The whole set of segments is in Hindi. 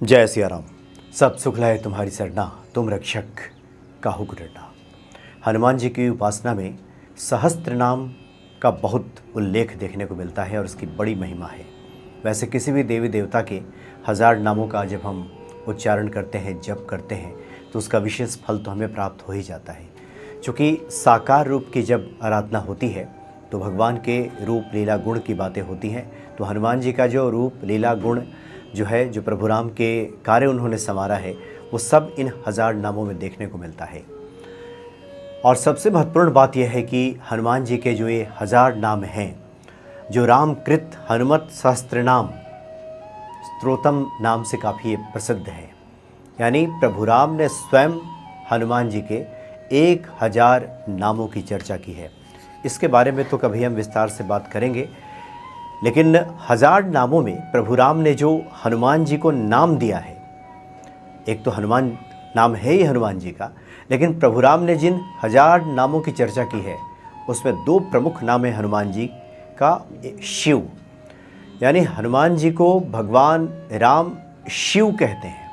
जय सिया राम। सब सुख लाए तुम्हारी सरना, तुम रक्षक काहू को डरना। हनुमान जी की उपासना में सहस्त्र नाम का बहुत उल्लेख देखने को मिलता है और उसकी बड़ी महिमा है। वैसे किसी भी देवी देवता के 1000 नामों का जब हम उच्चारण करते हैं, जप करते हैं, तो उसका विशेष फल तो हमें प्राप्त हो ही जाता है। क्योंकि साकार रूप की जब आराधना होती है तो भगवान के रूप लीला गुण की बातें होती हैं। तो हनुमान जी का जो रूप लीला गुण जो है, जो प्रभु राम के कार्य उन्होंने संवारा है, वो सब इन 1000 नामों में देखने को मिलता है। और सबसे महत्वपूर्ण बात यह है कि हनुमान जी के जो ये 1000 नाम हैं, जो रामकृत हनुमत सहस्त्रनाम स्तोत्रम नाम से काफ़ी प्रसिद्ध है, यानी प्रभु राम ने स्वयं हनुमान जी के 1000 नामों की चर्चा की है। इसके बारे में तो कभी हम विस्तार से बात करेंगे, लेकिन 1000 नामों में प्रभु राम ने जो हनुमान जी को नाम दिया है, एक तो हनुमान नाम है ही हनुमान जी का, लेकिन प्रभु राम ने जिन 1000 नामों की चर्चा की है उसमें 2 प्रमुख नाम है हनुमान जी का। शिव, यानी हनुमान जी को भगवान राम शिव कहते हैं,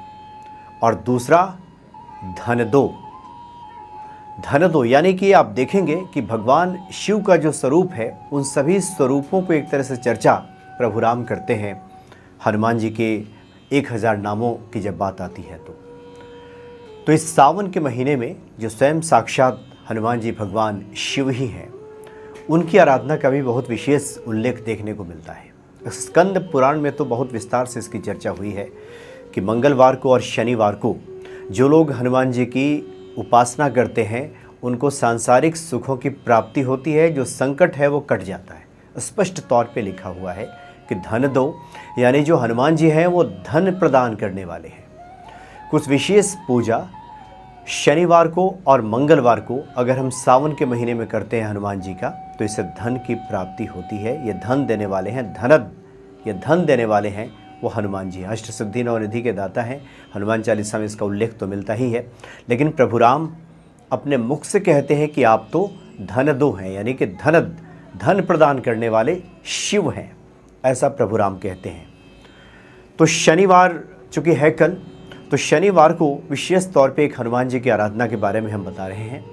और दूसरा धनदो। धनदो यानी कि आप देखेंगे कि भगवान शिव का जो स्वरूप है, उन सभी स्वरूपों को एक तरह से चर्चा प्रभु राम करते हैं हनुमान जी के 1000 नामों की जब बात आती है। तो इस सावन के महीने में जो स्वयं साक्षात हनुमान जी भगवान शिव ही हैं, उनकी आराधना का भी बहुत विशेष उल्लेख देखने को मिलता है। स्कंद पुराण में तो बहुत विस्तार से इसकी चर्चा हुई है कि मंगलवार को और शनिवार को जो लोग हनुमान जी की उपासना करते हैं उनको सांसारिक सुखों की प्राप्ति होती है, जो संकट है वो कट जाता है। स्पष्ट तौर पे लिखा हुआ है कि धन दो, यानी जो हनुमान जी हैं वो धन प्रदान करने वाले हैं। कुछ विशेष पूजा शनिवार को और मंगलवार को अगर हम सावन के महीने में करते हैं हनुमान जी का, तो इससे धन की प्राप्ति होती है। ये धन देने वाले हैं, धनद, ये धन देने वाले हैं वो हनुमान जी। अष्ट सिद्धि नवनिधि के दाता हैं। हनुमान चालीसा में इसका उल्लेख तो मिलता ही है, लेकिन प्रभु राम अपने मुख से कहते हैं कि आप तो धन दो हैं, यानी कि धनद, धन प्रदान करने वाले शिव हैं, ऐसा प्रभु राम कहते हैं। तो शनिवार चूँकि है कल, तो शनिवार को विशेष तौर पे एक हनुमान जी की आराधना के बारे में हम बता रहे हैं।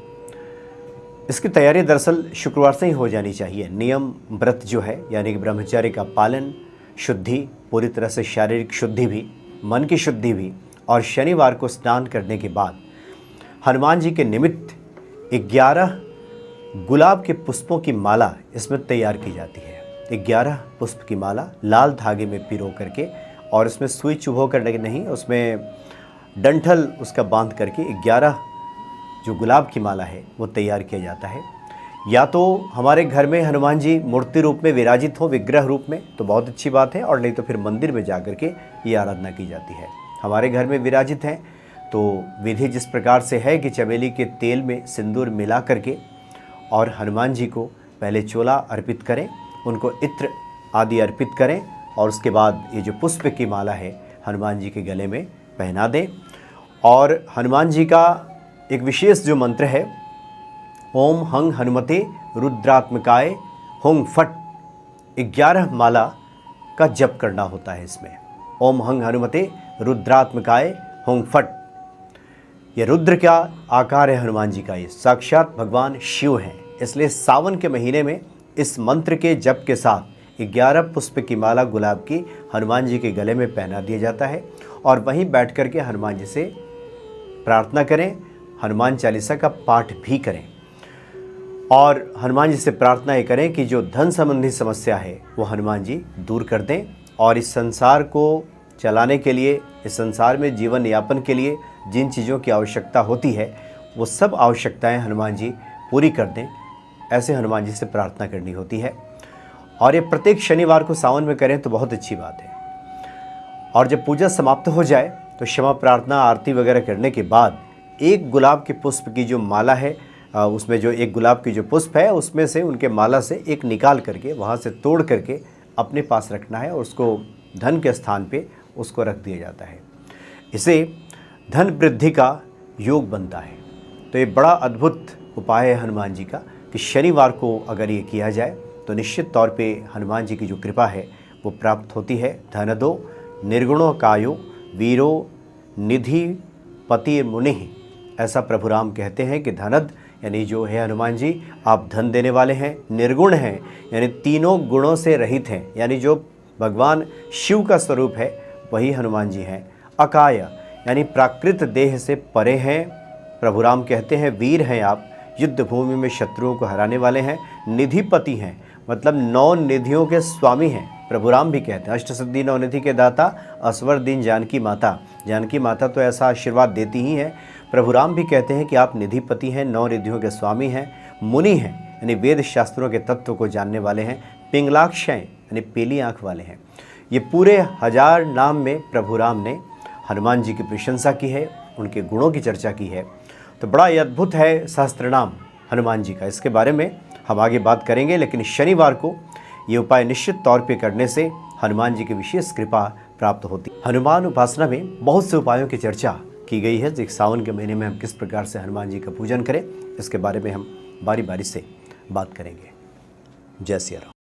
इसकी तैयारी दरअसल शुक्रवार से ही हो जानी चाहिए। नियम व्रत जो है, यानी कि ब्रह्मचर्य का पालन, शुद्धि, पूरी तरह से शारीरिक शुद्धि भी, मन की शुद्धि भी, और शनिवार को स्नान करने के बाद हनुमान जी के निमित्त 11 गुलाब के पुष्पों की माला इसमें तैयार की जाती है। 11 पुष्प की माला लाल धागे में पिरो करके, और इसमें सुई चुभो करने के नहीं, उसमें डंठल उसका बांध करके 11 जो गुलाब की माला है वो तैयार किया जाता है। या तो हमारे घर में हनुमान जी मूर्ति रूप में विराजित हो, विग्रह रूप में, तो बहुत अच्छी बात है, और नहीं तो फिर मंदिर में जा कर के ये आराधना की जाती है। हमारे घर में विराजित हैं तो विधि जिस प्रकार से है कि चमेली के तेल में सिंदूर मिला करके और हनुमान जी को पहले चोला अर्पित करें, उनको इत्र आदि अर्पित करें, और उसके बाद ये जो पुष्प की माला है हनुमान जी के गले में पहना दें। और हनुमान जी का एक विशेष जो मंत्र है, ओम हंग हनुमते रुद्रात्मकाय हुंग फट, 11 माला का जप करना होता है इसमें। ओम हंग हनुमते रुद्रात्मकाय हुंग फट, ये रुद्र का आकार है हनुमान जी का, ये साक्षात भगवान शिव हैं। इसलिए सावन के महीने में इस मंत्र के जप के साथ 11 पुष्प की माला गुलाब की हनुमान जी के गले में पहना दिया जाता है, और वहीं बैठ कर के हनुमान जी से प्रार्थना करें, हनुमान चालीसा का पाठ भी करें, और हनुमान जी से प्रार्थना ये करें कि जो धन संबंधी समस्या है वो हनुमान जी दूर कर दें, और इस संसार को चलाने के लिए, इस संसार में जीवन यापन के लिए जिन चीज़ों की आवश्यकता होती है वो सब आवश्यकताएं हनुमान जी पूरी कर दें, ऐसे हनुमान जी से प्रार्थना करनी होती है। और ये प्रत्येक शनिवार को सावन में करें तो बहुत अच्छी बात है। और जब पूजा समाप्त हो जाए तो क्षमा प्रार्थना आरती वगैरह करने के बाद 1 गुलाब के पुष्प की जो माला है, उसमें जो 1 गुलाब की जो पुष्प है उसमें से, उनके माला से एक निकाल करके वहाँ से तोड़ करके अपने पास रखना है, और उसको धन के स्थान पे उसको रख दिया जाता है। इसे धन वृद्धि का योग बनता है। तो ये बड़ा अद्भुत उपाय है हनुमान जी का कि शनिवार को अगर ये किया जाए तो निश्चित तौर पे हनुमान जी की जो कृपा है वो प्राप्त होती है। धन दो निर्गुणों कायो वीरो निधि पति मुनि, ऐसा प्रभु राम कहते हैं कि धनद यानी जो है हनुमान जी आप धन देने वाले हैं, निर्गुण हैं यानी तीनों गुणों से रहित हैं, यानी जो भगवान शिव का स्वरूप है वही हनुमान जी हैं। अकाय यानी प्राकृत देह से परे हैं, प्रभु राम कहते हैं वीर हैं आप, युद्ध भूमि में शत्रुओं को हराने वाले हैं। निधिपति हैं मतलब 9 निधियों के स्वामी हैं, प्रभु राम भी कहते हैं अष्टसिद्धि 9 निधि के दाता, असवर दीन जानकी माता। जानकी माता तो ऐसा आशीर्वाद देती ही हैं। प्रभु राम भी कहते हैं कि आप निधिपति हैं, 9 निधियों के स्वामी हैं। मुनि हैं यानी वेद शास्त्रों के तत्व को जानने वाले हैं। पिंगलाक्ष हैं यानी पीली आँख वाले हैं। ये पूरे 1000 नाम में प्रभु राम ने हनुमान जी की प्रशंसा की है, उनके गुणों की चर्चा की है। तो बड़ा ही अद्भुत है सहस्त्रनाम हनुमान जी का, इसके बारे में हम आगे बात करेंगे। लेकिन शनिवार को ये उपाय निश्चित तौर पे करने से हनुमान जी की विशेष कृपा प्राप्त होती। हनुमान उपासना में बहुत से उपायों की चर्चा की गई है। सावन के महीने में हम किस प्रकार से हनुमान जी का पूजन करें, इसके बारे में हम बारी बारी से बात करेंगे। जय सिया राम।